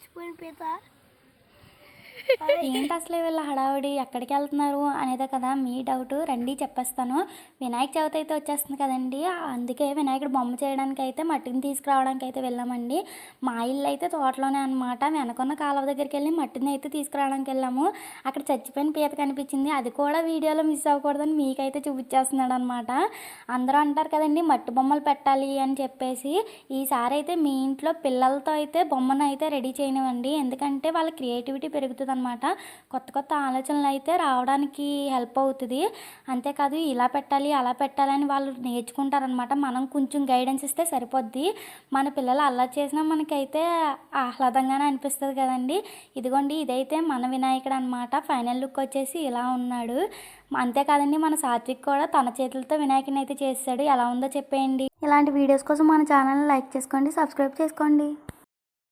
చచ్చిపోయిన పీత. ఏంటి అసలు వీళ్ళ హడావుడి, ఎక్కడికి వెళ్తున్నారు అనేదే కదా మీ డౌట్. రండి చెప్పేస్తాను. వినాయక చవితి అయితే వచ్చేస్తుంది కదండి, అందుకే వినాయకుడు బొమ్మ చేయడానికి అయితే మట్టిని తీసుకురావడానికి అయితే వెళ్ళామండి. మా ఇల్లు అయితే తోటలోనే అనమాట. వెనకున్న కాలువ దగ్గరికి వెళ్ళి మట్టిని అయితే తీసుకురావడానికి వెళ్ళాము. అక్కడ చచ్చిపోయిన పీత కనిపించింది, అది కూడా వీడియోలో మిస్ అవ్వకూడదని మీకైతే చూపించేస్తున్నాడు అనమాట. అందరూ అంటారు కదండి మట్టి బొమ్మలు పెట్టాలి అని చెప్పేసి. ఈసారి అయితే మీ ఇంట్లో పిల్లలతో అయితే బొమ్మను అయితే రెడీ చేయనివ్వండి, ఎందుకంటే వాళ్ళ క్రియేటివిటీ పెరుగుతుంది అనమాట. కొత్త కొత్త ఆలోచనలు అయితే రావడానికి హెల్ప్ అవుతుంది. అంతేకాదు ఇలా పెట్టాలి అలా పెట్టాలి అని వాళ్ళు నేర్చుకుంటారనమాట. మనం కొంచెం గైడెన్స్ ఇస్తే సరిపోద్ది. మన పిల్లలు అల్లరి చేసినా మనకైతే ఆహ్లాదంగానే అనిపిస్తుంది కదండి. ఇదిగోండి ఇదైతే మన వినాయకుడు అనమాట. ఫైనల్ లుక్ వచ్చేసి ఇలా ఉన్నాడు. అంతేకాదండి మన సాత్విక్ కూడా తన చేతులతో వినాయకుని అయితే చేస్తాడు. ఎలా ఉందో చెప్పేయండి. ఇలాంటి వీడియోస్ కోసం మన ఛానల్ని లైక్ చేసుకోండి, సబ్స్క్రైబ్ చేసుకోండి.